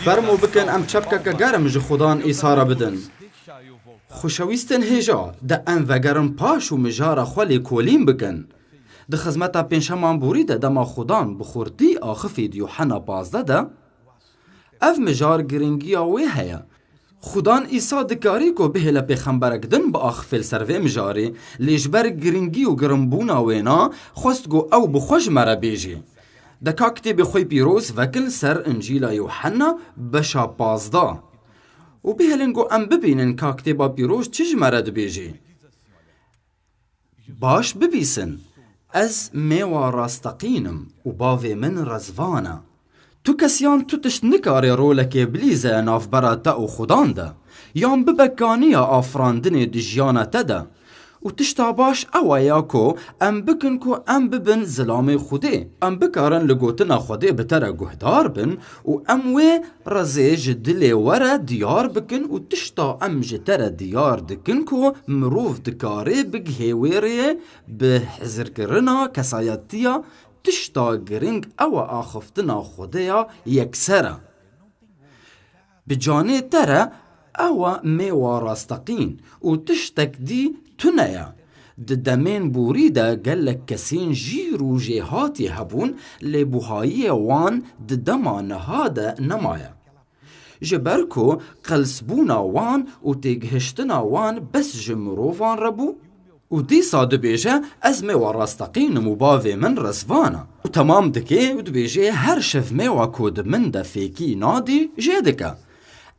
فرمو بکن ام چپکه گرم جه خودان ایسا بدن خوشویستن هجا ده ام وگرم پاش و مجارا خوالی کولیم بکن ده خزمتا پینشمان بوری ده ما خودان بخورتی آخفید یوحنا 15 ده اف مجار گرنگی آوی هیا خودان ایسا دکاری کو بهلا پیغمبرک دن با آخفل سروی مجاری لیجبر گرنگی و گرمبون آوینا خواست گو او بخوش مرا بیجی دکا کتب خوی پیروز وکل سر انجیل یوحنا بشا 15 و بهلنگو ام ببینن که کتبا پیروز چیج مرد بیجی باش ببیسن از میوا راستقینم و باوی من رزوانا تو کسیان تو تشت نکاری رولک ابلیزه ناف برا تا و خودان ده یان ببکانی آفراندن دجیانه ده و تشتا باش اوایا کو ام بکن کو ام ببن ظلام خوده ام بکارن لگوتنا خوده بتر گهدار بن و ام وی رزی جدل ورا دیار بکن و تشتا ام جتر دیار دکن کو مروف دکاره بگهویره به حضر کرنا کسایتیا تشتا گرنگ او آخفتنا خوده یکسره بجانه تره او میوا راستقین و تشتک دی تنایا دمین بوری دا گلک کسین جیر و جهاتی هبون لبوهایی وان دما نهاده نمایا جبرکو قلسبونا وان و تیگهشتنا وان بس جمروفان ربو و دی ساده بیجه از میوا راستقین مباوی من رزوانا و تمام دکه و دبیجه هر شف میوا کود من دا فیکی نادی جدکه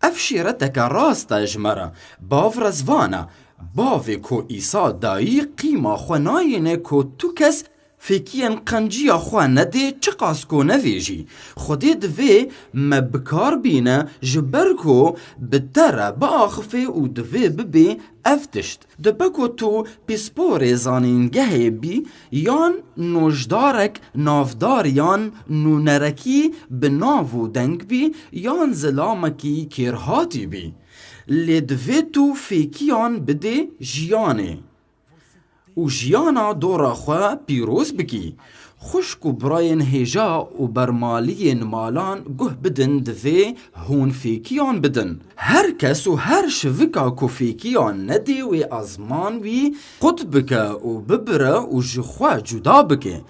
افشیرتک راست اجمره باو رزوانا باوی کو ایسا دایی قیما خواناینه کو تو کس فکیان قنجی خواه نده چقاس کو نویجی خودی دوی مبکار بینه جبر کو بتره با آخفه و دوی ببی افتشت دبکو تو پیسپور زانینگه بی یان نوشدارک نافدار یان نونرکی بناو دنگ بی یان زلامکی کرهاتی بی لدوی تو فیکیان بده جیانه و جیانا دورا خواه پیروز بکی خوشکو براین هجا و برمالین مالان گه بدن دوی هون فیکیان بدن هر کس و هر شوکا کو فیکیان ندی و ازمان وی قد بکه و ببره و جخواه جدا بکه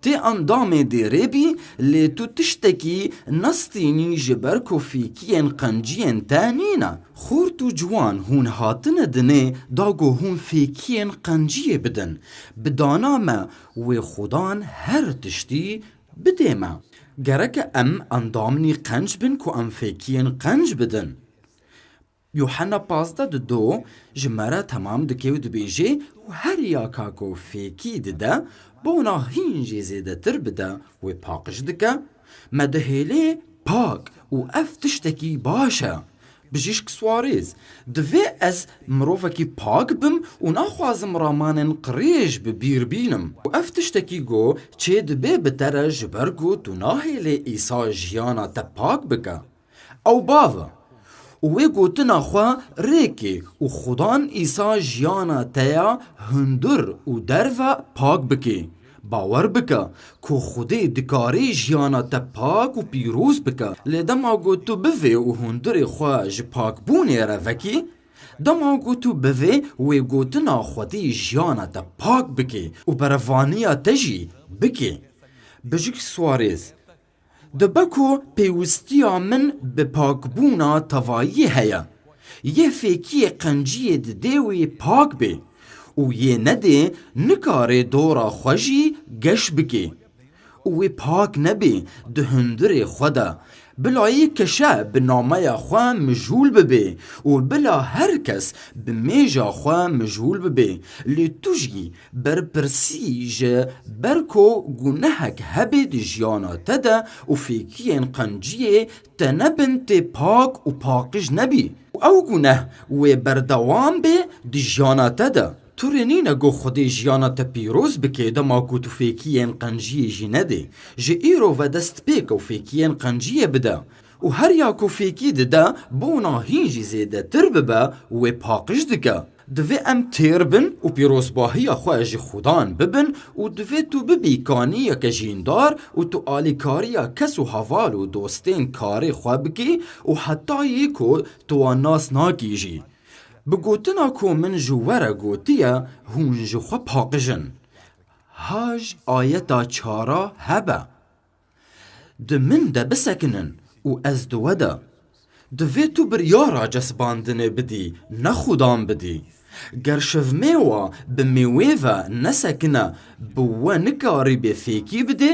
تی اندام دیره بی لی تو تشتکی نستینی جبر کو فیکین قنجین تانینا خور تو جوان هون هاتن دنه داگو هون فیکین قنجیه بدن بدانا ما و خودان هر تشتی بده ما گرک ام اندامنی قنج بن کو ام فیکین قنج بدن یوحنا 15 دو جمره تمام دکه و دبیجه و هر یاکا کو فیکی دده بونا هینجی زیده تر بده و پاقش دکه مدهیله پاک و افتشتکی باشه بجیشک سواریز دوی از مروفکی پاک بم و نخوازم رامانن قریش ببیر بینم و افتشتکی گو چه دبی بتره جبرگو تو ناهیله ایسا جیانا تا پاک بکه او باوه وی گوتنا خواه ریکی و خودان ایسا جیانا تیا هندر و درو پاک بکی باور بکه که خودی دکاری جیانا تا پاک و پیروز بکه لیدما گوتو بوی و هندر خواه ج پاک بونی روکی دما گوتو بوی وی گوتنا خودی جیانا تا پاک بکی و بروانیا تجی بکی بجک سواریز دبکو پیوستیا من به پاکبونا توایی هیا یه فیکی قنجی دیوی پاک بی و یه نده نکاره دورا خوشی گش بکی و پاک نبی دهندر خدا بلایی کشه به نامه خواه مجهول ببی و بلا هر کس به میجا خواه مجهول ببی لی توشگی بر پرسی جه برکو گنهک هبی دی جیانا تده و فیکین قنجیه تنبن تی پاک و پاکش نبی او گنه و بردوام بی دی جیانا تده تو رنینه گو خودی جیانا تا پیروز بکی دما کو تو فیکین قنجیه جی نده جه ایرو و دست پیک و فیکین قنجیه بده و هر یا کو فیکی دده بونا هینجی زیده تر ببه و پاقش دکه دوی ام تیر بن و پیروزباهی خواه جی خودان ببن و دوی تو ببیکانی که جیندار و تو آلیکاری کس و حوال و دوستین کاری خواه بکی و حتی یکو تو ناس ناکی جی. بگوتنا کو من جووره گوتیه هون جو خواه پاقجن. هاج آیتا چارا هبه. من ده بسکنن و از دوده. دوی تو بریارا جسباندنه بدی نخودان بدی. گر شفمیوا بمیویوه نسکنه بوه نکاری بفیکی بده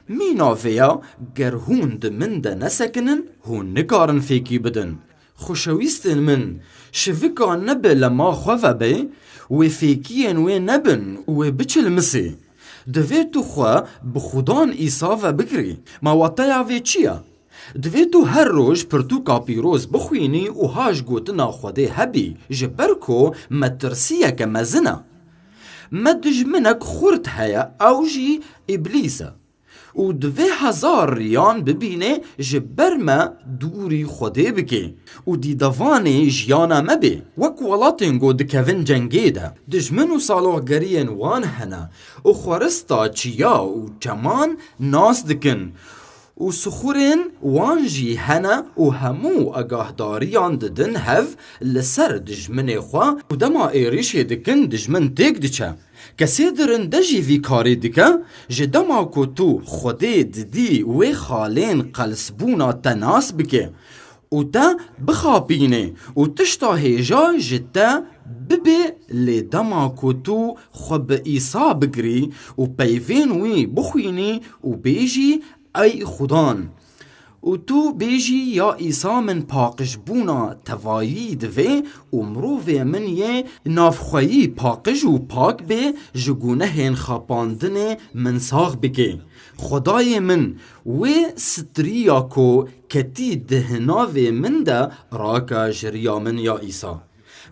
میناویا گر هون ده من ده نسکنن هون نکارن فیکی بدن. خوشویستن من شفکا نبه لما خواه بی و فیکین و نبن و بچل مسی. دوی تو خواه بخودان ایسا و بگری ما واتایا وی چیه؟ دوی تو هر روز پرتوکا پیروز بخوینی و هاش گوتنا خوده هبی جبر کو مترسیه که مزنه مدجمنک خورد هیا او جی ابلیسه و دوی 1000 ریان ببینه جبر ما دوری خوده بکی و دیدوانه جیانا مبی وک ولاتین گو دکوین جنگیده دجمن و سالوگرین وان هنه و خورستا چیا و چمان ناس دکن و سخورین وانجی هنه و همو اگاهداریان ددن هف لسر دجمن خواه و دما ایریش دکن دجمن تیک دچه کسی درن دجی وی کاری دکه جدما کو تو خوده ددی و خالین قلسبونا تناس بکه و تا بخابینه و تشتا هیجا جتا ببی لدما کو تو خوب ایسا بگری و پیوین وی بخوینی و بیجی ای خودان و تو بیجی یا ایسا من پاقش بونا توایی دوی و مرووی من یه نافخوایی پاقش و پاک بی جگونه هین خاپاندن من ساغ بگی خدای من و ستریا کو کتی دهناوی من ده راکا جریا من یا ایسا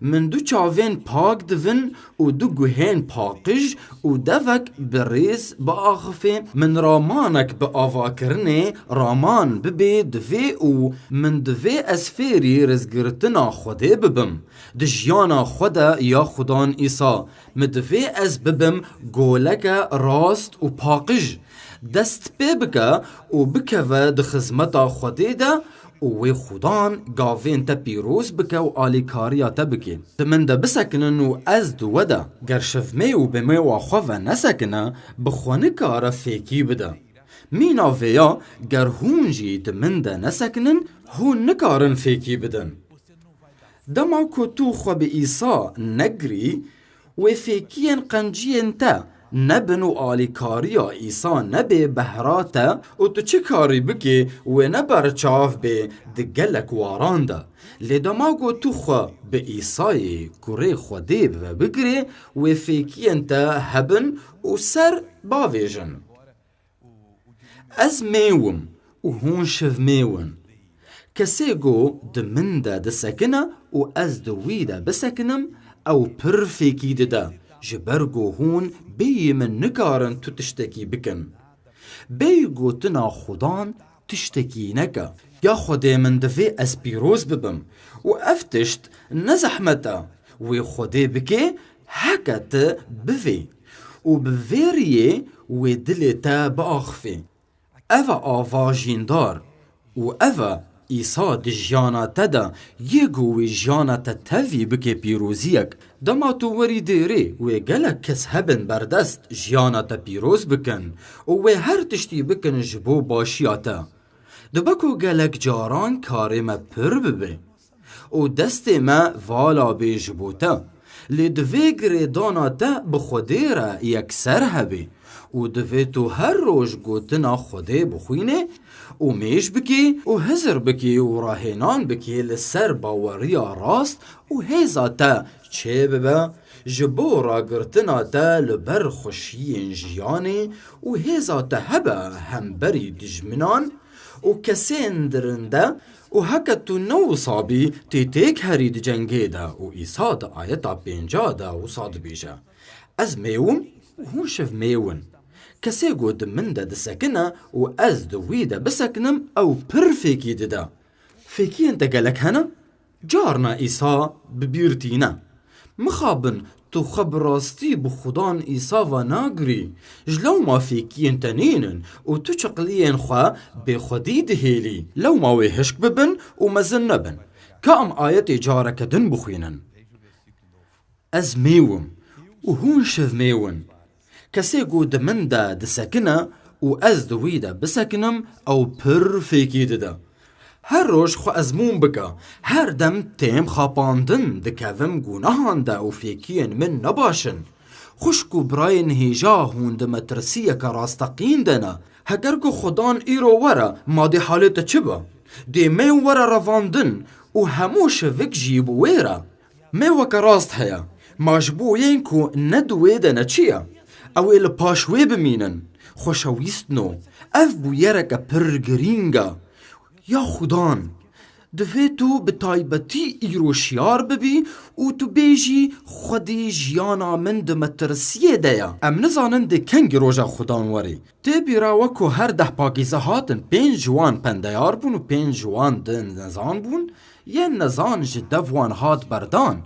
من دو چاوین پاک دوین و دو گوهین پاقش و دوک بریز با آخفه من رامانک با آوا کرنه رامان ببی دوی و من دوی از فیری رزگرتنا خوده ببم دجیانا خوده یا خودان ایسا من دوی از ببم گولک راست و پاقش دست پی بکه و بکوه ده خزمتا خوده ده و خودان گاوین تا پیروز بکه و آلیکاریا تا بکه من ده بسکنن و از دو ده گر شفمه و بمه و خواه نسکنه بخوانه کارا فیکی بده مینا ویا گر هونجی ده من ده نسکنن هون نکارن فیکی بدن دما که تو خواه به ایسا نگری و فیکین قنجین تا نبن و آلیکاریا ایسا نبه بهراتا و تو چه کاری بکی و نبر چاف به دگلک وارانده لدماغو تو خوا به ایسای کره خوده و بگری و فیکی انتا هبن و سر باویجن از میوم و هون شف میون کسی گو دمن ده سکنه و از دوی ده بسکنم او پر فیکی ده جبرگو هون بی من نکارن تو تشتکی بکن بی گوتنا خودان تشتکی نکا یا خودی من دفی از پیروز ببم و افتشت نزحمتا و خودی بکی حکت بفی و بفیریه و دلتا باخفی اوه آواجیندار و اوه ایسا دی جیانا تدا یگوی جیانا تتوی بکی پیروزیک دما تو وری دیره و گلک کس هبن بردست جیانا تا پیروز بکن و هر تشتی بکن جبو باشیاتا دبکو گلک جاران کاری ما پر ببه و دست ما والا بی جبوتا لدوی گریدانا تا بخودی را یکسر هبه و دوی تو هر روش گوتنا خوده بخوینه و میش بکی و هزر بکی و راهنان بکی لسر باوریا راست و هیزا تا چه ببه جبو را گرتنا تا لبر خوشی جیانی و هیزا تا هبه همبری دجمنان و کسین درنده و هکتو نو صابی تیتیک هرید جنگه دا و ایسا دا آیتا 50 دا و صاد بیجه از میوم و هون شف میون کسی گود من ده سکنه و از دوی ده بسکنم او پر فیکی ده فیکی انت گلک هنه جارنا ایسا ببیرتینه مخابن تو خب راستی بخودان ایسا و ناگری جلو ما فیکین تنینن و تو چقلین خواه به خودی دهیلی لو ما ویهشک ببن و مزن نبن که ام آیت جارک دن بخوینن از میوم و هون شف میون کسی گو دمن دا دسکنه و از دوی دا بسکنم او پر فیکی ده هر روش خو ازمون بکا هر دم تیم خاپاندن دکوم گوناهان دا و فیکین من نباشن خوشکو برای نهیجا هون دا مترسیه که راستقین دنا هگر که خودان ایرو ورا ما دی حالت چه با دی میو ورا رواندن و هموش وک جیب ویرا میو که راست هیا ماجبوین که ندوی دنا چیه اویل پاشوی بمینن خوشویستنو اف بویرک پر گرینگا یا خودان دوی تو به تایبتی ایرو شیار ببی و تو بیجی خودی جیانا من ده مترسیه دیا ام نزانن ده کنگ روژا خودان وری تی بیراوکو هر ده پاکیزه هاتن 5 جوان پندیار بون و 5 جوان ده نزان بون یه نزان جدوان هات بردان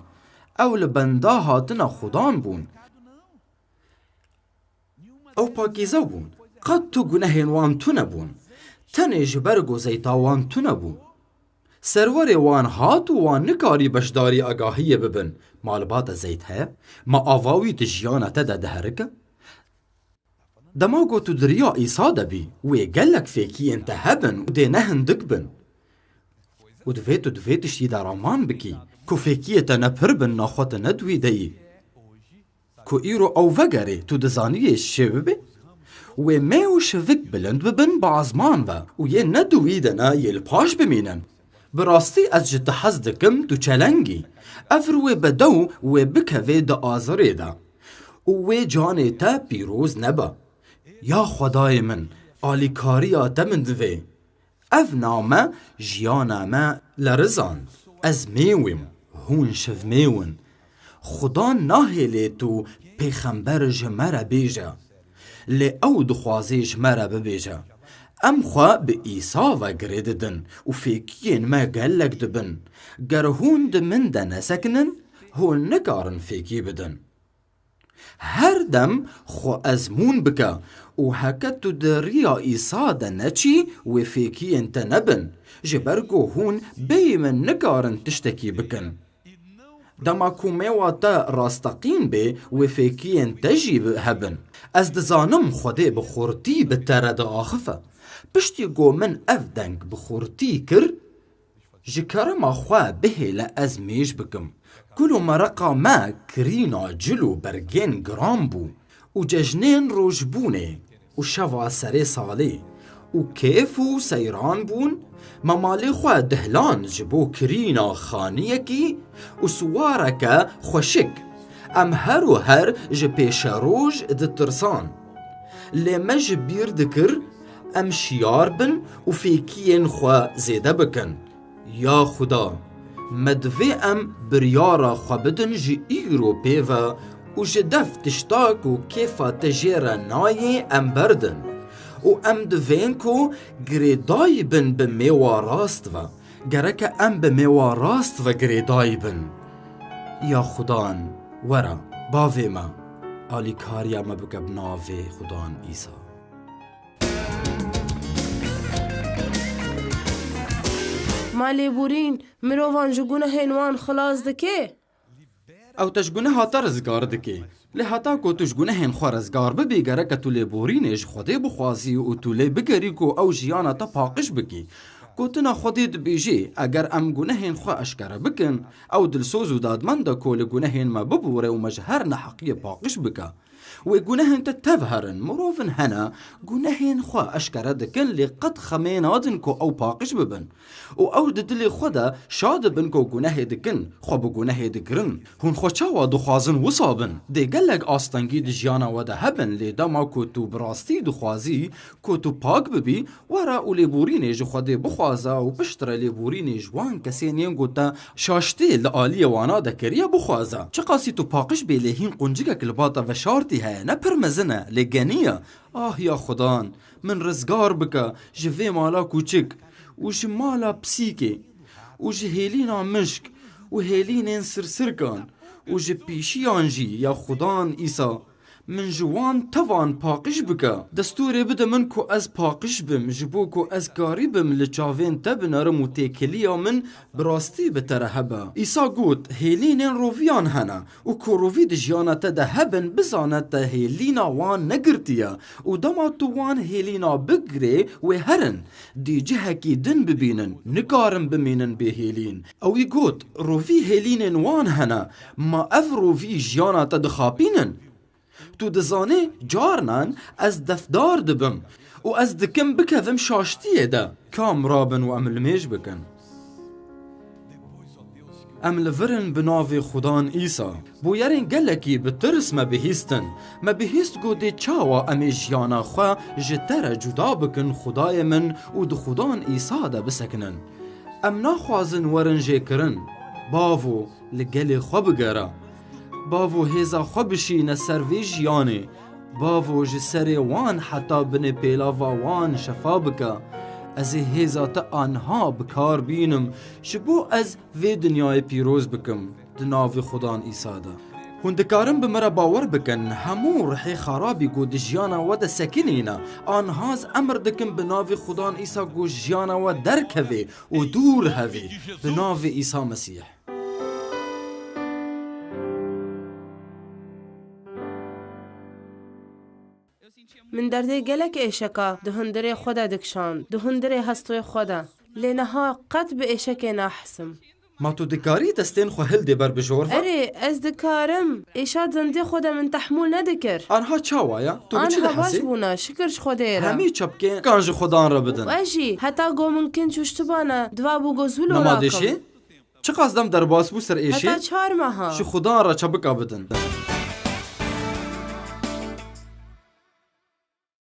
او لبنده هاتنا خودان بون او پاکیزه بون قد تو گناهین وان تو نبون تنه جبرگو زیتا وان تو نبون سرور وان هات و وان نکاری بشداری اگاهی ببن مالبات زیت ها ما آواوی تجیانا تدا دهرکه دماغو تو دریا ایسا دبی وی گلک فیکی انت هبن و دی نهن دک بن و دویتش دی دارامان بکی کو فیکیتا نپر بن ناخوت ندوی دی کو ایرو او وگره تو دزانیه شبه و میو شوک بلند ببن بعضمان و یه ندوی دنا یه الپاش بمینن براستی از جد حز دکم تو چلنگی افروی بدو و بکوی دا آزره دا و جانه تا پیروز نبا یا خدای من آلیکاری آدم دوی اف نامه جیانامه لرزان از میویم هون شف میون خدا ناهلی تو پیغمبر جمره بیجا لی او دخوازی جمره ببیجا ام خواه به ایسا و گریددن و فیکین ما گلک دبن گر هون دمن ده نسکنن هون نکارن فیکی بدن هر دم خو ازمون بکا و هکتو دریا ایسا ده نچی و فیکی انت نبن جبرگو هون بیمن نکارن تشتکی بکن دما کومیواتا راستقین به و فیکی انت جیب هبن از دزانم خوده بخورتی بترد آخفه پشتی گو من اف دنگ بخورتی کر جکر ما خواه بهیل از میش بکم کلو مرقا ما کرینا جلو برگین گرام بو و ججنین روش بونه و شوا سری سالی و کیف و سیران بون ممالی خواه دهلان جبو کرینا خانیه کی و سوارکا خوشک ام هر و هر جپیش روش دترسان لیمه جبیر دکر ام شیار بن و فیکین خواه زیده بکن یا خدا مدوی ام بریارا خواه بدن جی ایرو پیوه و جدف تشتاک و کیفا تجیر نای ام بردن و ام دوین کو گریدای بن به میوا راست و گرک ام به میوا راست و گریدای بن یا خدان ورا باوی ما آلی کاریا ما بکب ناوی خدان ایسا مالی بورین مروان جگونه هنوان خلاص دکه او تشگونه هاتا رزگار دکی لی هاتا کو تشگونه هن خوا رزگار ببیگره که تو لی بورینش خوده بخوازی و تو لی بگری کو او جیانا تا پاقش بکی کو تنا خودی دبیجی اگر ام گونه هن خوا اشکره بکن او دلسوز و دادمند کو لی گونه هن ما ببوره و مجهر نحقی پاقش بکا و گونه هن تتفهرن مروفن هنا گونه هن خوا اشکره دکن لی قد خمینادن کو او پاقش ببن و او دلی خدا شاد بن کو گونه دکن خو بگونه دکرن هون خو چاوا دخوازن وصابن دی گلگ آستنگی دی جیانا و ده هبن لی دما کو تو براستی دخوازی کو تو پاک ببی ورا او لی بورینه جو خود بخوازا و پشتر لی بورینه جوان کسی نیم گوتا شاشتی لآلی وانا دکریا بخوازا چه قاسی تو پاقش بی لیهین قنجگه کلباتا و شارتی های نپر مزنه لگنیه یا خدان من رزگار بکا جوی مالا کوچک و جمالا پسیکه و جهیلینا مشک و هیلینین سرسرکان و ji pîşiyan jî ya Xudan îsa min ji wan tevan paqij bike. Destûrê bide min ku ez paqij bim ji bo ku ez karî bim li çavên te binerim û têkiliya min bi rastî bi te re hebe. İsa got hêlînên roviyan hene û ku rovî di jiyana te de hebin bizane te hêlîna wan negirtiye û dema tu wan hêlîna bigirê wê herin dî cihekî din bibînin nikarin bimînin bê hêlîn. Ew î got rovî hêlînên wan hene ma ev rovî jiyana te dixapînin. Tu dizanê carinan ez defdar dibim û ez dikim bikevim şaştiyê de kam rabin û em li mêj bikin. Em li virin bi navê Xudan İsa. Bûyerên gelekî bi tirs me bihîstin. Me bihîst godê çawa em ê jiyana xwe ji te re cuda bikin Xudayê min û di Xudan İsa de bisekinin. Em naxwazin werin jêkirin. Bavo li gelê xwe bigere. Bavo hêza xwe bişîne ser vê jiyanê. Bavo ji serê wan heta binê pêlava wan şefa bike. Ez ê hêza te anha bikar bînim ji bo ez vê dinyayê pîroz bikim di navê Xudan İsa de. Hûn dikarin bi me re bawer bikin hemû rihê xarabî ku di jiyana we de sekinîne anhaz emir dikin bi navê Xudan İsa ku jiyana we derkeve û dûr hevê bi navê İsa Mesîh. من دردê gelek êşeka di hundirê xwe de dikşand di hundirê hestoyê xwe de lê niha qet bi êşekê nahisim. Ma tu dikarî destên xwe hildê ber bijor ve? Erê ez dikarim êşa zindê xwe de min tehmûl nedikir. Anha çawa ya? Tu bi çi Anha baş dihesî? bûne şikir ji xwe dê re. Hemî çepkên kan ji Xudan re bidin. Ez jî heta got min kin çûştibane diva bû got zûlo Nema deşê? Çi qas dem derbas bû ser êşê? heta 4 meha. Ji Xudan re çebika bidin.